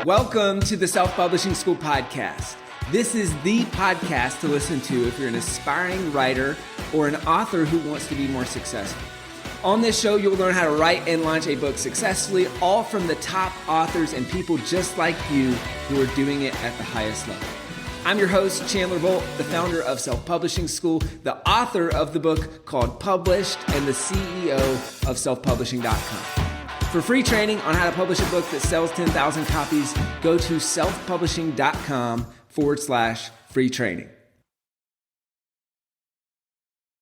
Welcome to the Self-Publishing School podcast. This is the podcast to listen to if you're an aspiring writer or an author who wants to be more successful. On this show, you'll learn how to write and launch a book successfully, all from the top authors and people just like you who are doing it at the highest level. I'm your host, Chandler Bolt, the founder of Self-Publishing School, the author of the book called Published, and the CEO of selfpublishing.com. For free training on how to publish a book that sells 10,000 copies, go to selfpublishing.com/free training.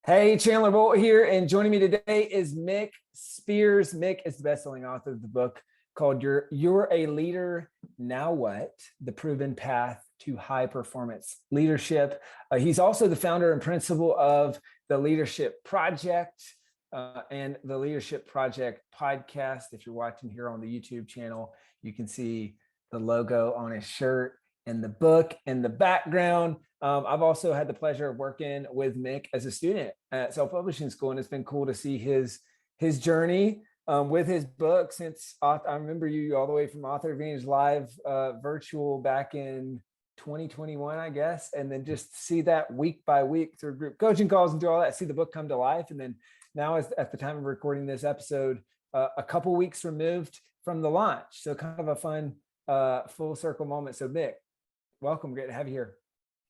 Hey, Chandler Bolt here, and joining me today is Mick Spiers. Mick is the best-selling author of the book called You're a Leader, Now What? The Proven Path to High Performance Leadership. He's also the founder and principal of the Leadership Project and the Leadership Project podcast. If you're watching here on the YouTube channel, you can see the logo on his shirt and the book in the background. I've also had the pleasure of working with Mick as a student at Self-Publishing School, and it's been cool to see his journey with his book since I remember you all the way from Author Advantage Live virtual back in 2021, I guess, and then just see that week by week through group coaching calls and through all that, see the book come to life. And then now, at the time of recording this episode, a couple weeks removed from the launch. So kind of a fun full circle moment. So Mick, welcome. Great to have you here.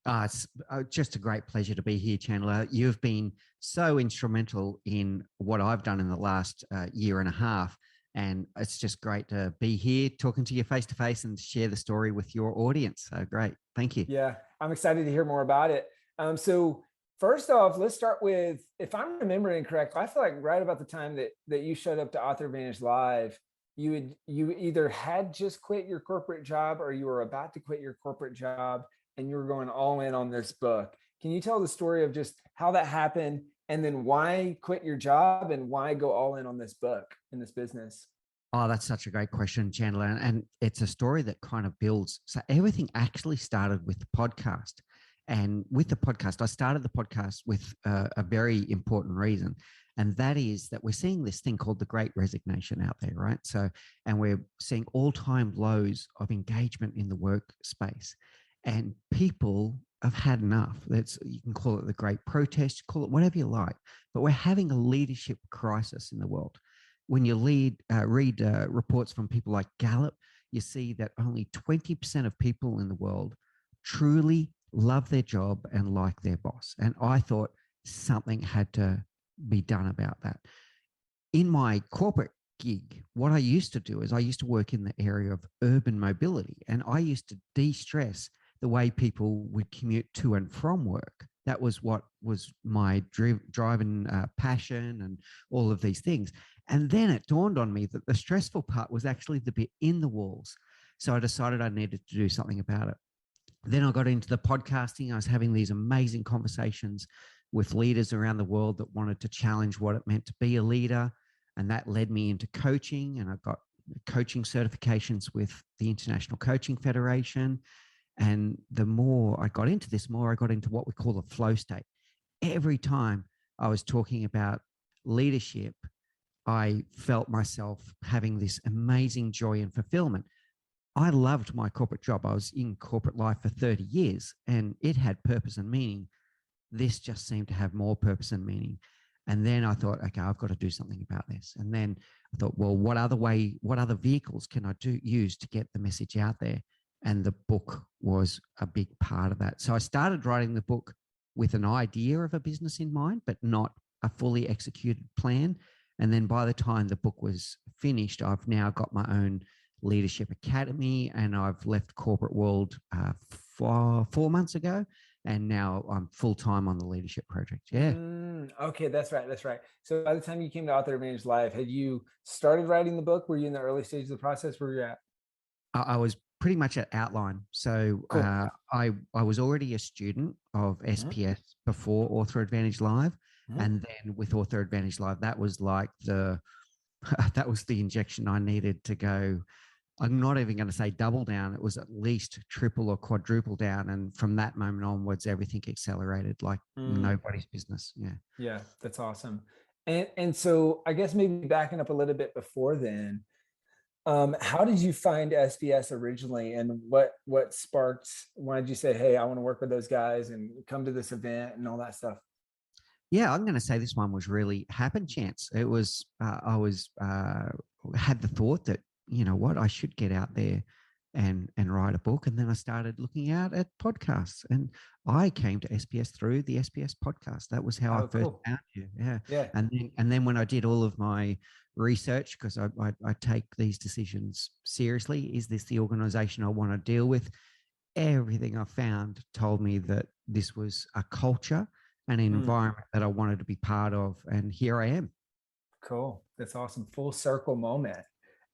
It's just a great pleasure to be here, Chandler. You've been so instrumental in what I've done in the last year and a half. And it's just great to be here talking to you face to face and share the story with your audience. So great. Thank you. Yeah, I'm excited to hear more about it. So first off, let's start with, if I'm remembering correctly, I feel like right about the time that you showed up to Author Advantage Live, you either had just quit your corporate job or you were about to quit your corporate job and you were going all in on this book. Can you tell the story of just how that happened and then why quit your job and why go all in on this book in this business? Oh, that's such a great question, Chandler. And it's a story that kind of builds. So everything actually started with the podcast. And with the podcast, I started the podcast with a very important reason. And that is that we're seeing this thing called the Great Resignation out there, right? So, and we're seeing all-time lows of engagement in the workspace. And people have had enough. You can call it the Great Protest, call it whatever you like. But we're having a leadership crisis in the world. When you read reports from people like Gallup, you see that only 20% of people in the world truly love their job and like their boss. And I thought something had to be done about that. In my corporate gig, what I used to do is I used to work in the area of urban mobility, and I used to de-stress the way people would commute to and from work. That was what was my driving passion and all of these things. And then it dawned on me that the stressful part was actually the bit in the walls. So I decided I needed to do something about it. Then I got into the podcasting. I was having these amazing conversations with leaders around the world that wanted to challenge what it meant to be a leader. And that led me into coaching. And I got coaching certifications with the International Coaching Federation. And the more I got into this, more I got into what we call the flow state. Every time I was talking about leadership, I felt myself having this amazing joy and fulfillment. I loved my corporate job. I was in corporate life for 30 years and it had purpose and meaning. This just seemed to have more purpose and meaning. And then I thought, okay, I've got to do something about this. And then I thought, well, what other vehicles can I use to get the message out there? And the book was a big part of that. So I started writing the book with an idea of a business in mind, but not a fully executed plan. And then by the time the book was finished, I've now got my own Leadership Academy, and I've left corporate world 4 months ago, and now I'm full-time on the Leadership Project. Yeah. Okay, that's right. So by the time you came to Author Advantage Live, had you started writing the book? Were you in the early stages of the process? Where were you at? I was pretty much at outline. So cool. I was already a student of SPS before Author Advantage Live. And then with Author Advantage Live, that was like that was the injection I needed to go. I'm not even going to say double down. It was at least triple or quadruple down. And from that moment onwards, everything accelerated like nobody's business. Yeah. Yeah, that's awesome. And so I guess maybe backing up a little bit before then, How did you find SPS originally, and what sparked? Why did you say, "Hey, I want to work with those guys and come to this event and all that stuff"? Yeah, I'm going to say this one was really happen chance. It was, I was, had the thought that, you know what, I should get out there and write a book. And then I started looking out at podcasts, and I came to SPS through the SPS podcast. That was how I Oh, first cool. found you. Yeah. Yeah. And then when I did all of my research, because I take these decisions seriously, is this the organization I want to deal with? Everything I found told me that this was a culture, an Mm, environment that I wanted to be part of. And here I am. cool. That's awesome. Full circle moment.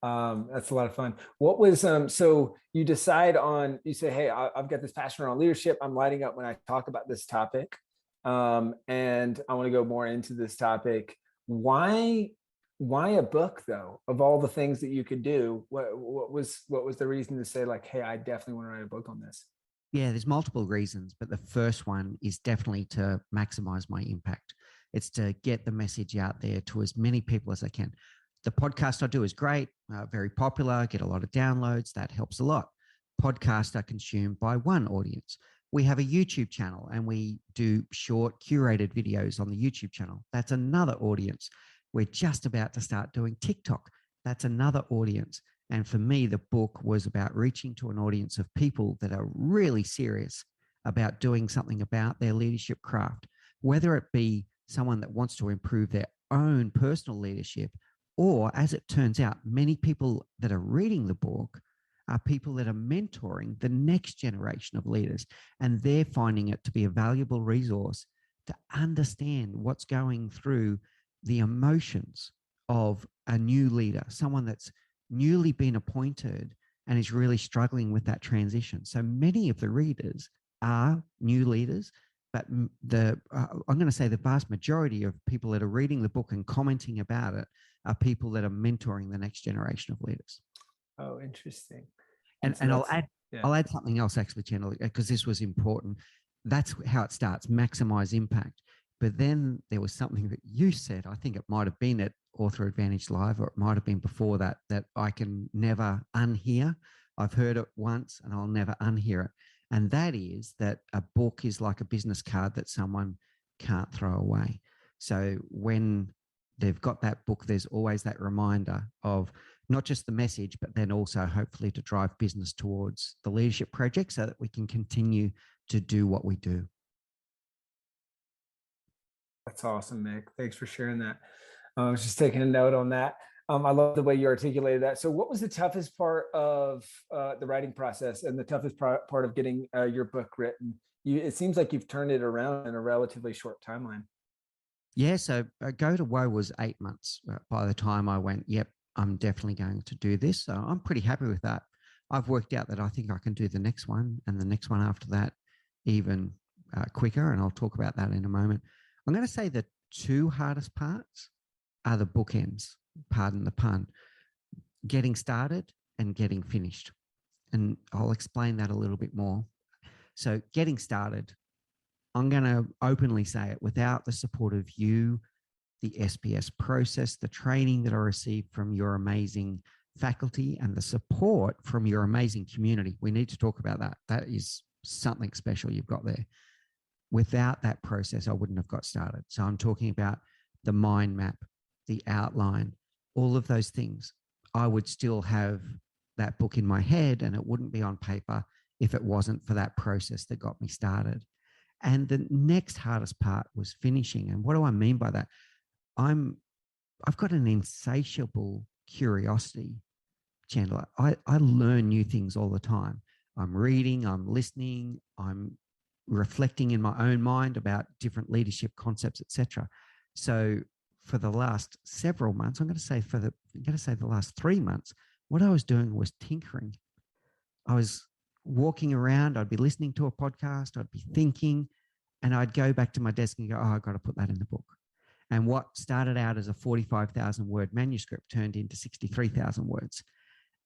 That's a lot of fun. What was so you decide on, you say, "Hey, I've got this passion around leadership. I'm lighting up when I talk about this topic. And I want to go more into this topic." Why why a book though? Of all the things that you could do, what was the reason to say, like, "Hey, I definitely want to write a book on this"? Yeah, there's multiple reasons, but the first one is definitely to maximize my impact. It's to get the message out there to as many people as I can. The podcast I do is great, very popular, get a lot of downloads. That helps a lot. Podcasts are consumed by one audience. We have a YouTube channel and we do short curated videos on the YouTube channel. That's another audience. We're just about to start doing TikTok. That's another audience. And for me, the book was about reaching to an audience of people that are really serious about doing something about their leadership craft, whether it be someone that wants to improve their own personal leadership, or as it turns out, many people that are reading the book are people that are mentoring the next generation of leaders. And they're finding it to be a valuable resource to understand what's going through the emotions of a new leader, someone that's newly been appointed and is really struggling with that transition. So many of the readers are new leaders, but I'm going to say the vast majority of people that are reading the book and commenting about it are people that are mentoring the next generation of leaders. Oh, interesting. And And so and that's yeah. I'll add something else actually, Chandler, because this was important. That's how it starts: maximize impact. But then there was something that you said. I think it might have been at Author Advantage Live, or it might have been before that. That I can never unhear. I've heard it once, and I'll never unhear it. And that is that a book is like a business card that someone can't throw away. So when they've got that book, there's always that reminder of not just the message, but then also hopefully to drive business towards the leadership project so that we can continue to do what we do. That's awesome, Mick. Thanks for sharing that. I was just taking a note on that. I love the way you articulated that. So, what was the toughest part of the writing process, and the toughest part of getting your book written? It seems like you've turned it around in a relatively short timeline. Yeah, so Go to Woe was 8 months by the time I went, yep, I'm definitely going to do this. So I'm pretty happy with that. I've worked out that I think I can do the next one and the next one after that even quicker. And I'll talk about that in a moment. I'm going to say the two hardest parts are the bookends, pardon the pun, getting started and getting finished. And I'll explain that a little bit more. So, getting started, I'm going to openly say it: without the support of you, the SPS process, the training that I received from your amazing faculty, and the support from your amazing community. We need to talk about that. That is something special you've got there. Without that process, I wouldn't have got started. So I'm talking about the mind map, the outline, all of those things. I would still have that book in my head and it wouldn't be on paper if it wasn't for that process that got me started. And the next hardest part was finishing. And what do I mean by that? I've got an insatiable curiosity, Chandler. I learn new things all the time. I'm reading, I'm listening, I'm reflecting in my own mind about different leadership concepts, etc. So for the last several months, I'm going to say the last 3 months, what I was doing was tinkering. I was walking around, I'd be listening to a podcast, I'd be thinking, and I'd go back to my desk and go, oh, I've got to put that in the book. And what started out as a 45,000 word manuscript turned into 63,000 words.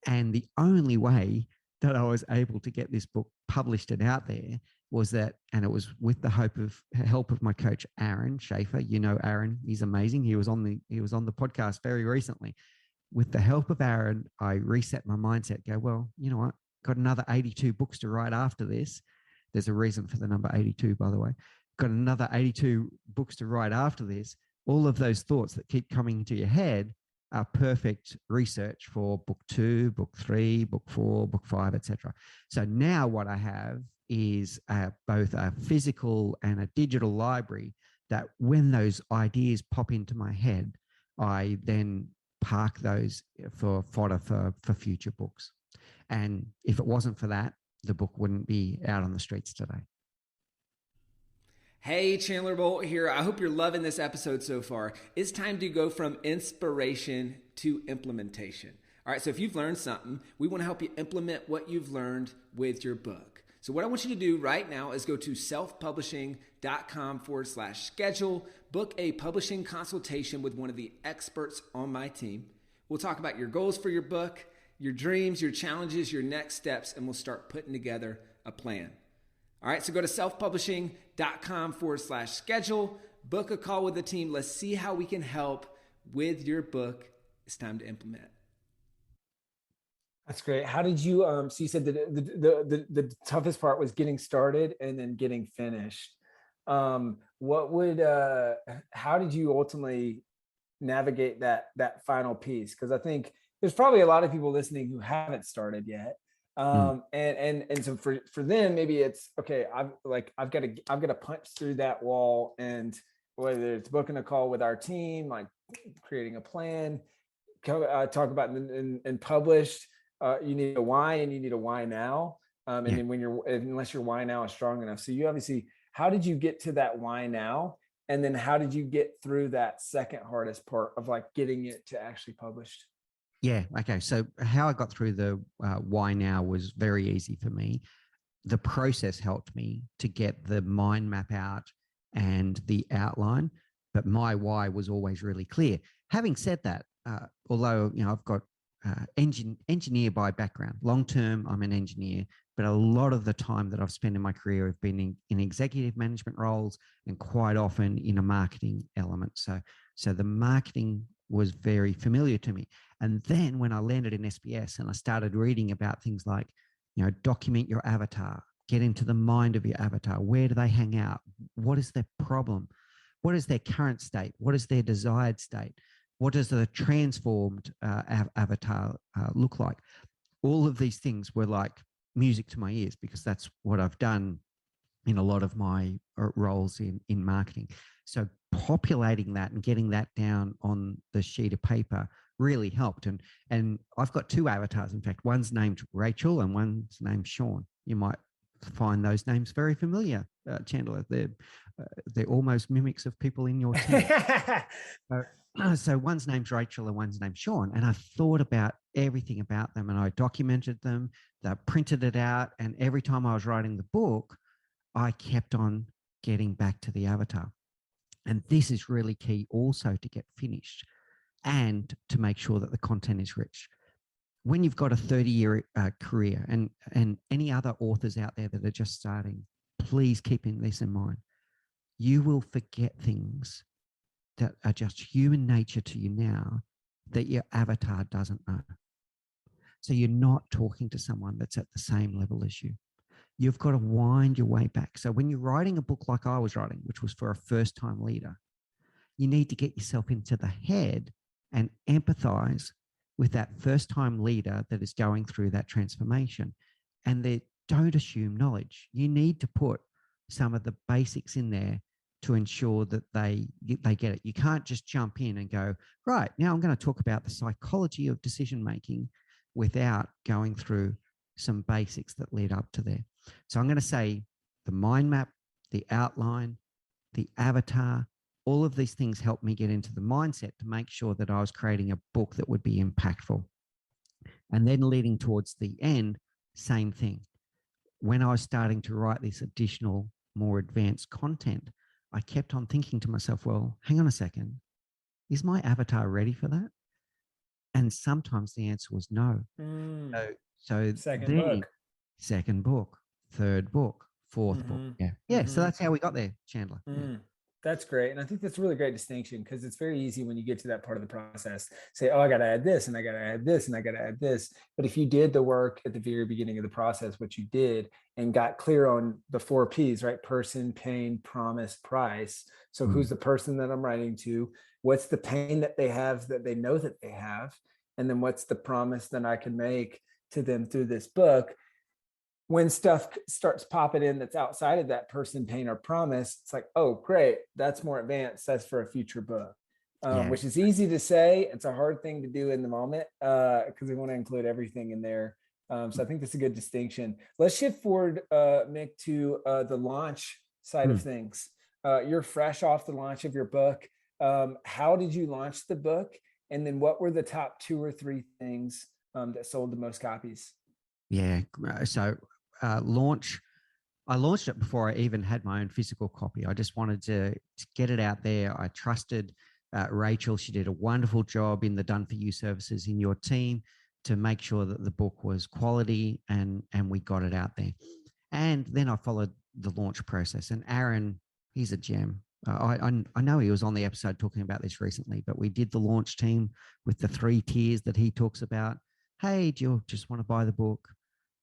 And the only way that I was able to get this book published and out there was that, and it was with the help of my coach, Aaron Schaefer. You know, Aaron, he's amazing. He was on the podcast very recently. with the help of Aaron, I reset my mindset, go, well, you know what? Got another 82 books to write after this. There's a reason for the number 82, by the way. Got another 82 books to write after this. All of those thoughts that keep coming into your head are perfect research for book 2, book 3, book 4, book 5, etc. So now what I have is both a physical and a digital library that when those ideas pop into my head, I then park those for fodder for future books. And if it wasn't for that, the book wouldn't be out on the streets today. Hey, Chandler Bolt here. I hope you're loving this episode so far. It's time to go from inspiration to implementation. All right, so if you've learned something, we want to help you implement what you've learned with your book. So what I want you to do right now is go to selfpublishing.com/schedule, book a publishing consultation with one of the experts on my team. We'll talk about your goals for your book, your dreams, your challenges, your next steps, and we'll start putting together a plan. All right, so go to selfpublishing.com/schedule, book a call with the team. Let's see how we can help with your book. It's time to implement. That's great. How did you, so you said that the toughest part was getting started and then getting finished. How did you ultimately navigate that final piece? Because I think there's probably a lot of people listening who haven't started yet. And so for them, maybe it's okay. I've got to punch through that wall, and whether it's booking a call with our team, like creating a plan, talk about and published. You need a why, and you need a why now. And then unless your why now is strong enough. So you obviously, how did you get to that why now? And then how did you get through that second hardest part of like getting it to actually published? Yeah. Okay. So how I got through the why now was very easy for me. The process helped me to get the mind map out and the outline, but my why was always really clear. Having said that, although, I've got engineer by background, long-term, I'm an engineer, but a lot of the time that I've spent in my career have been in executive management roles and quite often in a marketing element. So the marketing was very familiar to me. And then when I landed in SPS and I started reading about things like, document your avatar, get into the mind of your avatar. Where do they hang out? What is their problem? What is their current state? What is their desired state? What does the transformed avatar look like? All of these things were like music to my ears because that's what I've done in a lot of my roles in marketing. So populating that and getting that down on the sheet of paper really helped. And I've got 2 avatars. In fact, one's named Rachel and one's named Sean. You might find those names very familiar, Chandler. They're almost mimics of people in your team. So one's named Rachel and one's named Sean. And I thought about everything about them and I documented them, I printed it out. And every time I was writing the book, I kept on getting back to the avatar. And this is really key also to get finished and to make sure that the content is rich. When you've got a 30-year career and any other authors out there that are just starting, please keep this in mind. You will forget things that are just human nature to you now that your avatar doesn't know. So you're not talking to someone that's at the same level as you. You've got to wind your way back. So when you're writing a book like I was writing, which was for a first-time leader, you need to get yourself into the head and empathize with that first-time leader that is going through that transformation. And they don't assume knowledge. You need to put some of the basics in there to ensure that they get it. You can't just jump in and go, right, now I'm going to talk about the psychology of decision-making without going through some basics that lead up to there. So I'm going to say the mind map, the outline, the avatar, all of these things helped me get into the mindset to make sure that I was creating a book that would be impactful. And then leading towards the end, same thing. When I was starting to write this additional, more advanced content, I kept on thinking to myself, well, hang on a second. Is my avatar ready for that? And sometimes the answer was no. So second book, third book, fourth book. Yeah. So that's how we got there, Chandler. That's great. And I think that's a really great distinction, because it's very easy when you get to that part of the process, say, oh, I got to add this and I got to add this and I got to add this. But if you did the work at the very beginning of the process, what you did, and got clear on the 4 P's, right? Person, pain, promise, price. So who's the person that I'm writing to? What's the pain that they have that they know that they have? And then what's the promise that I can make to them through this book? When stuff starts popping in that's outside of that person, pain, or promise, it's like, oh, great, that's more advanced. That's for a future book, Yeah. which is easy to say. It's a hard thing to do in the moment, because we want to include everything in there. So I think that's a good distinction. Let's shift forward, Mick, to the launch side of things. You're fresh off the launch of your book. How did you launch the book? And then what were the top 2 or 3 things that sold the most copies? Yeah. So I launched it before I even had my own physical copy. I just wanted to get it out there. I trusted Rachel. She did a wonderful job in the Done For You services in your team to make sure that the book was quality, and we got it out there. And then I followed the launch process. And Aaron, he's a gem. I know he was on the episode talking about this recently, but we did the launch team with the 3 tiers that he talks about. Hey, do you just want to buy the book?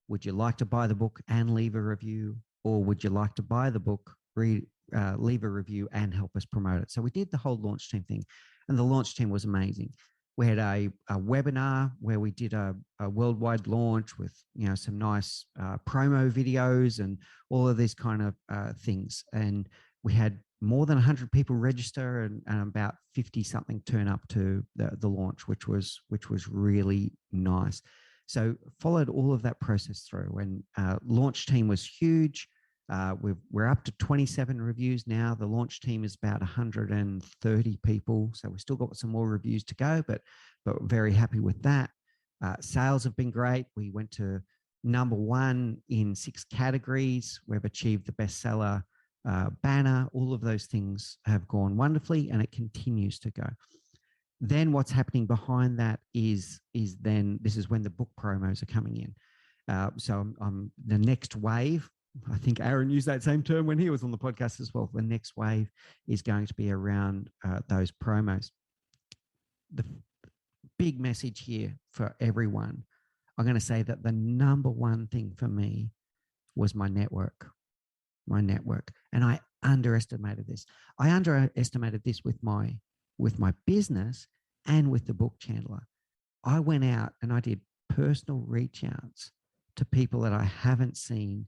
Would you like to buy the book and leave a review? Or would you like to buy the book, leave a review, and help us promote it? So we did the whole launch team thing, and the launch team was amazing. We had a webinar where we did a worldwide launch with some nice promo videos and all of these kind of things. And we had more than 100 people register, and about 50 something turn up to the launch, which was really nice. So followed all of that process through, and launch team was huge. We're up to 27 reviews now. The launch team is about 130 people. So we've still got some more reviews to go, but very happy with that. Sales have been great. We went to #1 in 6 categories. We've achieved the bestseller banner. All of those things have gone wonderfully, and it continues to go. Then what's happening behind that is then this is when the book promos are coming in. So the next wave, I think Aaron used that same term when he was on the podcast as well. The next wave is going to be around those promos. The big message here for everyone, I'm going to say that the #1 thing for me was my network. And I underestimated this. I underestimated this with my business and with the book Chandler. I went out and I did personal reach outs to people that I haven't seen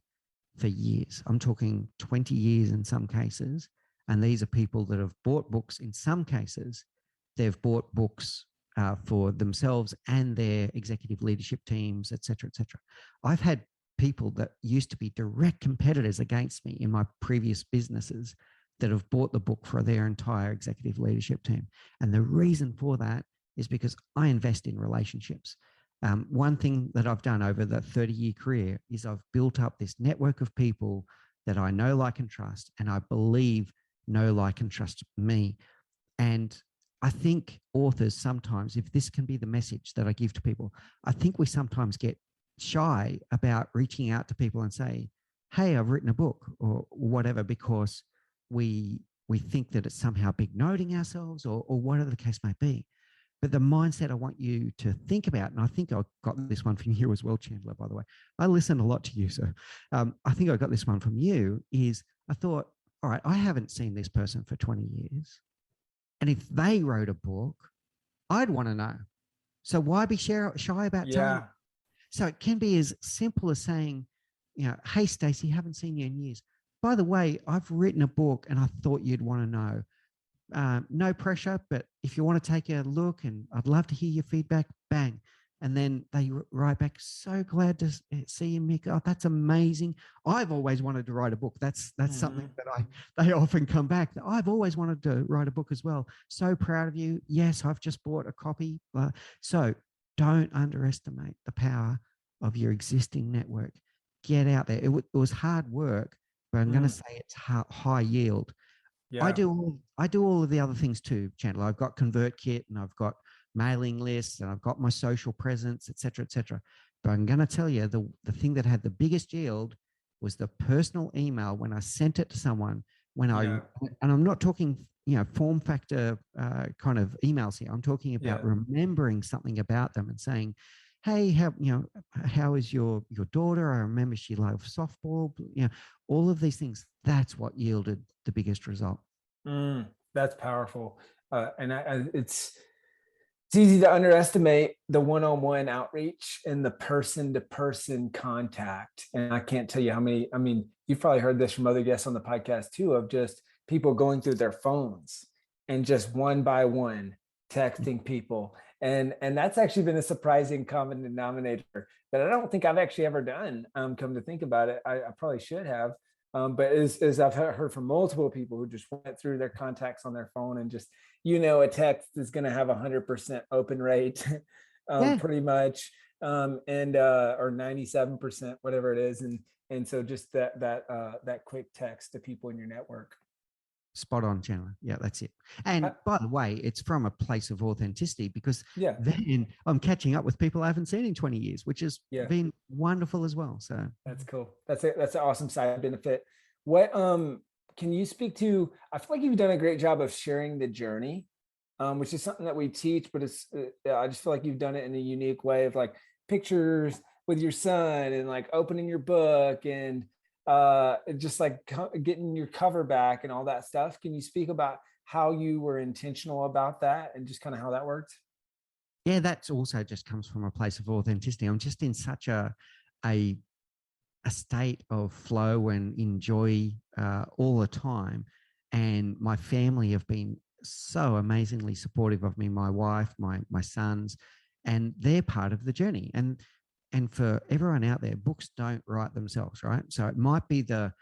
for years. I'm talking 20 years in some cases. And these are people that have bought books. In some cases, they've bought books for themselves and their executive leadership teams, et cetera, et cetera. I've had people that used to be direct competitors against me in my previous businesses that have bought the book for their entire executive leadership team. And the reason for that is because I invest in relationships. One thing that I've done over the 30-year career is I've built up this network of people that I know, like, and trust, and I believe know, like, and trust me. And I think authors sometimes, if this can be the message that I give to people, I think we sometimes get shy about reaching out to people and say, hey, I've written a book or whatever, because we think that it's somehow big noting ourselves or whatever the case may be. But the mindset I want you to think about, and I think I got this one from you as well, Chandler, by the way. I listen a lot to you, so I think I got this one from you, is I thought, all right, I haven't seen this person for 20 years. And if they wrote a book, I'd want to know. So why be shy about telling? So it can be as simple as saying, hey, Stacey, haven't seen you in years. By the way, I've written a book and I thought you'd want to know. No pressure, but if you want to take a look, and I'd love to hear your feedback, bang. And then they write back, so glad to see you, Mick. Oh, that's amazing. I've always wanted to write a book. That's something that they often come back. I've always wanted to write a book as well. So proud of you. Yes, I've just bought a copy. So don't underestimate the power of your existing network. Get out there. It was hard work, but I'm going to say it's high yield. Yeah. I do all of the other things too, Chandler. I've got ConvertKit, and I've got mailing lists, and I've got my social presence, et cetera, et cetera. But I'm going to tell you, the thing that had the biggest yield was the personal email when I sent it to someone and I'm not talking, form factor kind of emails here. I'm talking about remembering something about them and saying, hey, how is your daughter? I remember she loved softball. All of these things. That's what yielded the biggest result. That's powerful. And it's easy to underestimate the one-on-one outreach and the person-to-person contact. And I can't tell you how many, I mean, you've probably heard this from other guests on the podcast too, of just people going through their phones and just one by one texting people. And that's actually been a surprising common denominator that I don't think I've actually ever done. Come to think about it, I probably should have. But as I've heard from multiple people who just went through their contacts on their phone and just, a text is going to have 100% open rate, pretty much, or 97%, whatever it is, and so just that quick text to people in your network. Spot on, Chandler. Yeah, that's it. And by the way, it's from a place of authenticity, because then I'm catching up with people I haven't seen in 20 years, which has been wonderful as well. So that's cool. That's it. That's an awesome side benefit. What can you speak to? I feel like you've done a great job of sharing the journey, which is something that we teach, but it's I just feel like you've done it in a unique way of like pictures with your son and like opening your book and just like getting your cover back and all that stuff. Can you speak about how you were intentional about that and just kind of how that worked? Yeah, that's also just comes from a place of authenticity. I'm just in such a state of flow and enjoy all the time. And my family have been so amazingly supportive of me, my wife, my sons, and they're part of the journey. And for everyone out there, books don't write themselves, right? So it might be the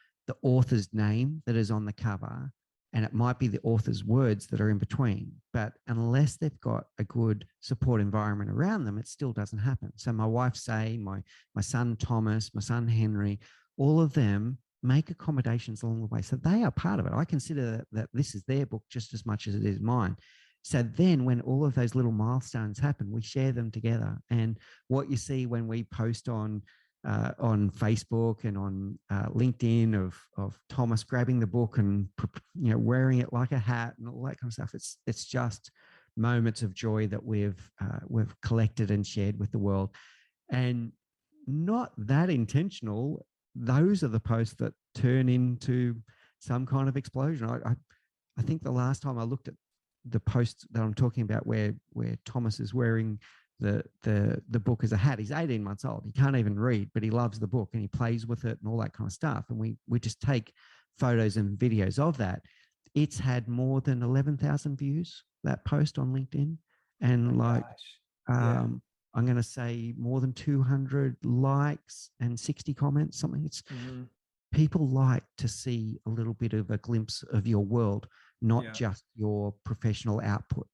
author's name that is on the cover, and it might be the author's words that are in between. But unless they've got a good support environment around them, it still doesn't happen. So my wife, my son, Thomas, my son, Henry, all of them make accommodations along the way. So they are part of it. I consider that this is their book just as much as it is mine. So then when all of those little milestones happen, we share them together. And what you see when we post on Facebook and on LinkedIn of Thomas grabbing the book and wearing it like a hat and all that kind of stuff, it's just moments of joy that we've collected and shared with the world. And not that intentional, those are the posts that turn into some kind of explosion. I think the last time I looked at the post that I'm talking about where Thomas is wearing the book as a hat, he's 18 months old. He can't even read, but he loves the book and he plays with it and all that kind of stuff. And we just take photos and videos of that. It's had more than 11,000 views, that post on LinkedIn. And I'm going to say more than 200 likes and 60 comments, something. It's people like to see a little bit of a glimpse of your world, not just your professional output.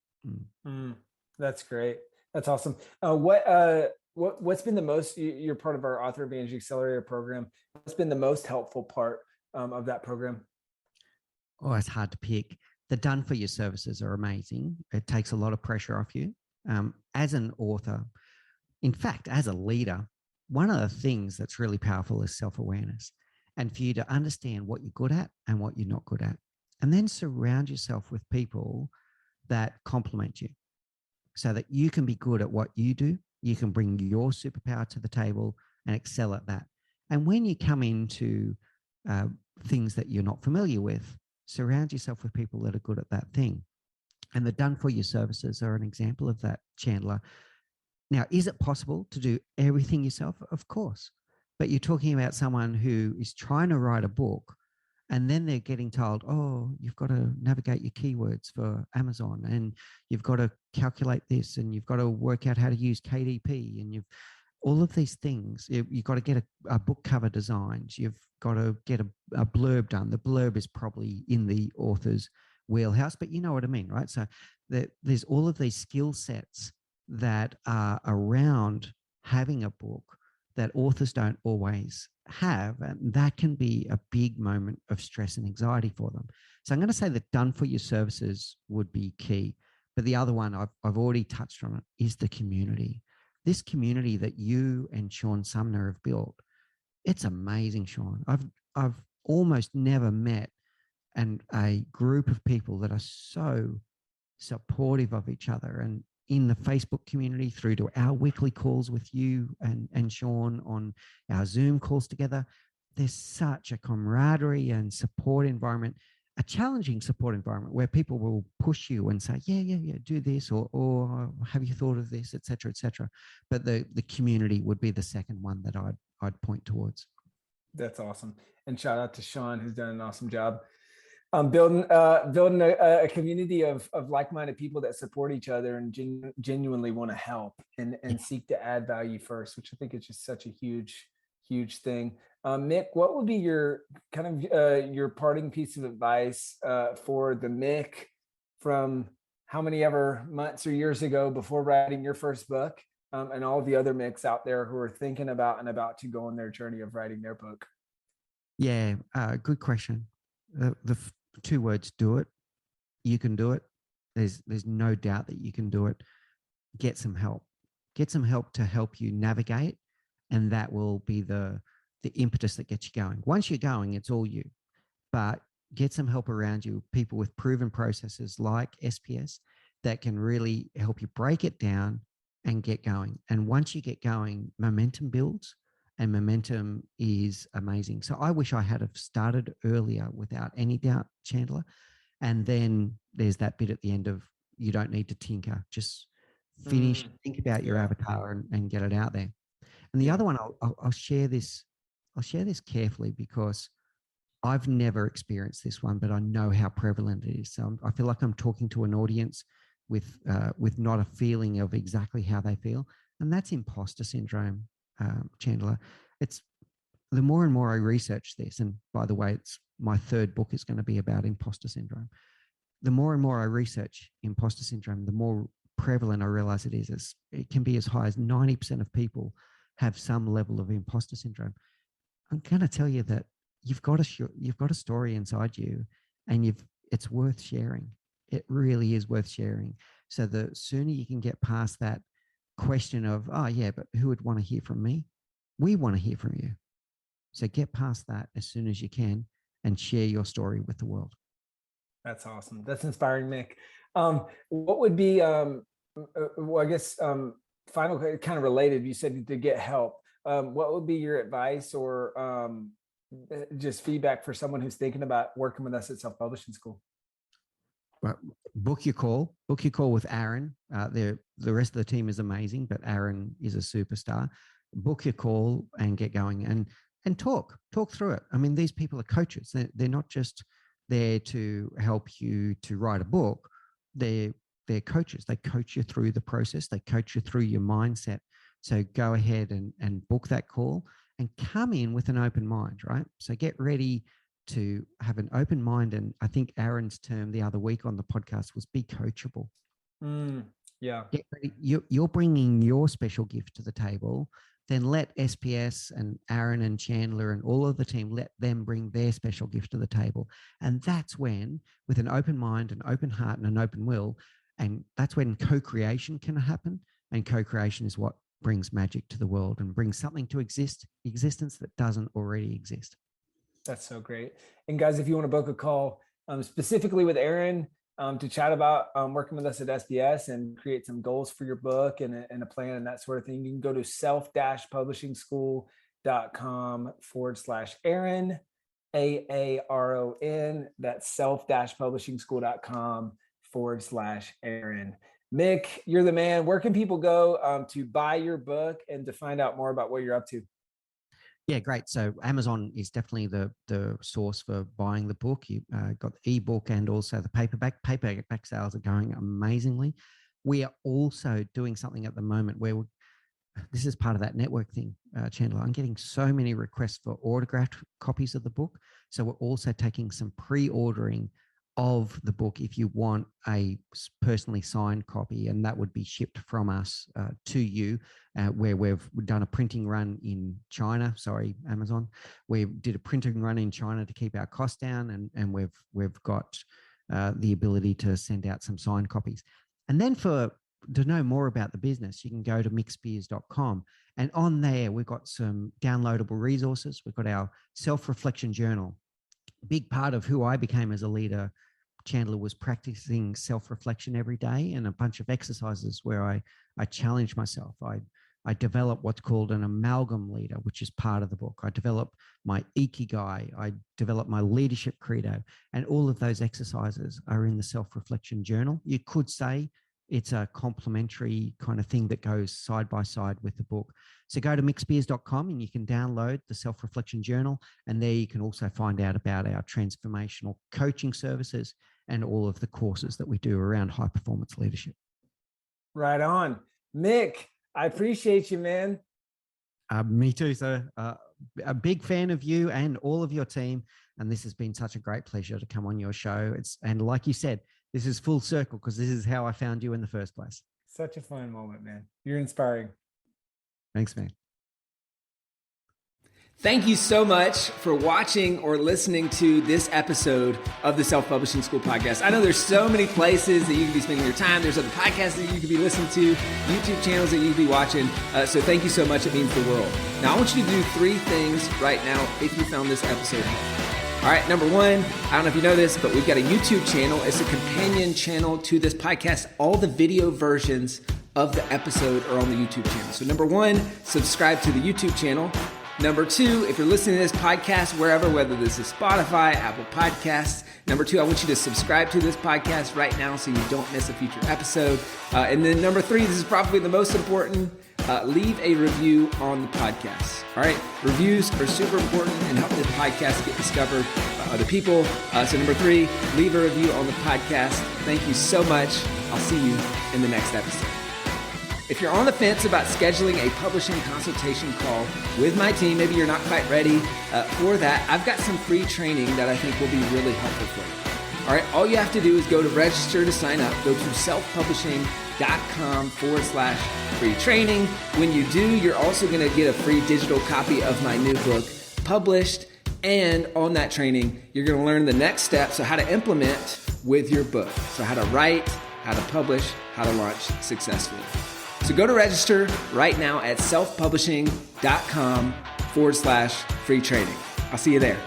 That's great. That's awesome. What's been the most, you're part of our Author Advantage Accelerator program. What's been the most helpful part of that program? Oh, it's hard to pick. The done for you services are amazing. It takes a lot of pressure off you. As an author, in fact, as a leader, one of the things that's really powerful is self-awareness, and for you to understand what you're good at and what you're not good at. And then surround yourself with people that complement you so that you can be good at what you do. You can bring your superpower to the table and excel at that. And when you come into things that you're not familiar with, surround yourself with people that are good at that thing. And the done for you services are an example of that, Chandler. Now, is it possible to do everything yourself? Of course. But you're talking about someone who is trying to write a book, and then they're getting told, oh, you've got to navigate your keywords for Amazon, and you've got to calculate this, and you've got to work out how to use KDP, and all of these things. You've got to get a book cover designed. You've got to get a blurb done. The blurb is probably in the author's wheelhouse, but you know what I mean, right? So there's all of these skill sets that are around having a book that authors don't always have, and that can be a big moment of stress and anxiety for them. So I'm going to say that done for your services would be key. But the other one I've already touched on it is the community. This community that you and Sean Sumner have built, it's amazing, Sean. I've almost never met and a group of people that are so supportive of each other, and in the Facebook community, through to our weekly calls with you and Sean on our Zoom calls together. There's such a camaraderie and support environment, a challenging support environment where people will push you and say, yeah, do this, or have you thought of this, et cetera, et cetera. But the community would be the second one that I'd point towards. That's awesome. And shout out to Sean, who's done an awesome job building a community of like-minded people that support each other and genuinely want to help and seek to add value first, which I think is just such a huge thing. Mick, what would be your kind of your parting piece of advice for the Mick from how many ever months or years ago before writing your first book, and all the other Micks out there who are thinking about and about to go on their journey of writing their book? Yeah, good question. The two words: do it. You can do it. There's no doubt that you can do it. Get some help. Get some help to help you navigate, and that will be the impetus that gets you going. Once you're going, it's all you. But get some help around you, people with proven processes like SPS that can really help you break it down and get going. And once you get going, momentum builds. And momentum is amazing. So I wish I had have started earlier, without any doubt, Chandler. And then there's that bit at the end of, you don't need to tinker, just finish, think about your avatar and get it out there. And the other one, I'll share this. I'll share this carefully because I've never experienced this one, but I know how prevalent it is. So I feel like I'm talking to an audience with not a feeling of exactly how they feel. And that's imposter syndrome. Chandler, it's the more and more I research this, and by the way, it's my third book is going to be about imposter syndrome. The more and more I research imposter syndrome, the more prevalent I realize it is. It can be as high as 90% of people have some level of imposter syndrome. I'm going to tell you that you've got a story inside you, and it's worth sharing. It really is worth sharing. So the sooner you can get past that question of, oh yeah, but who would want to hear from me? We want to hear from you. So get past that as soon as you can and share your story with the world. That's awesome. That's inspiring, Mick. What would be, well, I guess, final kind of related, you said to get help. What would be your advice or just feedback for someone who's thinking about working with us at Self-Publishing School? Well, book your call with Aaron. The rest of the team is amazing, but Aaron is a superstar. Book your call and get going and talk through it. I mean, these people are coaches. They're not just there to help you to write a book. They're coaches. They coach you through the process. They coach you through your mindset. So go ahead and book that call and come in with an open mind, right? So get ready to have an open mind. And I think Aaron's term the other week on the podcast was be coachable. Yeah. Get ready. You're bringing your special gift to the table. Then let SPS and Aaron and Chandler and all of the team, let them bring their special gift to the table. And that's when, with an open mind, an open heart, and an open will, and that's when co-creation can happen. And co-creation is what brings magic to the world and brings something to existence that doesn't already exist. That's so great. And guys, if you want to book a call specifically with Aaron to chat about working with us at SPS and create some goals for your book and a plan and that sort of thing, you can go to self-publishingschool.com/Aaron, AARON. That's self-publishingschool.com/Aaron. Mick, you're the man. Where can people go to buy your book and to find out more about what you're up to? Yeah, great. So Amazon is definitely the source for buying the book. You got the ebook and also the paperback. Paperback sales are going amazingly. We are also doing something at the moment where this is part of that network thing, Chandler. I'm getting so many requests for autographed copies of the book. So we're also taking some pre-ordering of the book if you want a personally signed copy, and that would be shipped from us to you, where we've done a printing run in China. Sorry, Amazon. We did a printing run in China to keep our costs down, and we've got the ability to send out some signed copies. And then to know more about the business, you can go to mickspiers.com, and on there we've got some downloadable resources. We've got our self-reflection journal. big part of who I became as a leader, Chandler, was practicing self-reflection every day and a bunch of exercises where I challenged myself. I developed what's called an amalgam leader, which is part of the book. I developed my ikigai. I developed my leadership credo. And all of those exercises are in the self-reflection journal. You could say it's a complementary kind of thing that goes side by side with the book. So go to mickspiers.com and you can download the self-reflection journal. And there you can also find out about our transformational coaching services and all of the courses that we do around high performance leadership. Right on. Mick, I appreciate you, man. Me too, sir. A big fan of you and all of your team. And this has been such a great pleasure to come on your show. And like you said, this is full circle because this is how I found you in the first place. Such a fun moment, man. You're inspiring. Thanks, man. Thank you so much for watching or listening to this episode of the Self-Publishing School podcast. I know there's so many places that you can be spending your time. There's other podcasts that you could be listening to, YouTube channels that you could be watching. So thank you so much. It means the world. Now, I want you to do 3 things right now if you found this episode helpful. All right, number 1, I don't know if you know this, but we've got a YouTube channel. It's a companion channel to this podcast. All the video versions of the episode are on the YouTube channel. So number 1, subscribe to the YouTube channel. Number 2, if you're listening to this podcast, wherever, whether this is Spotify, Apple Podcasts. Number 2, I want you to subscribe to this podcast right now so you don't miss a future episode. And then number 3, this is probably the most important, leave a review on the podcast. All right, reviews are super important and help the podcast get discovered by other people. So number 3, leave a review on the podcast. Thank you so much. I'll see you in the next episode. If you're on the fence about scheduling a publishing consultation call with my team, maybe you're not quite ready for that, I've got some free training that I think will be really helpful for you. All right, all you have to do is go to register to sign up. Go to selfpublishing.com/free training. When you do, you're also going to get a free digital copy of my new book published. And on that training, you're going to learn the next steps of how to implement with your book. So how to write, how to publish, how to launch successfully. So go to register right now at selfpublishing.com/free training. I'll see you there.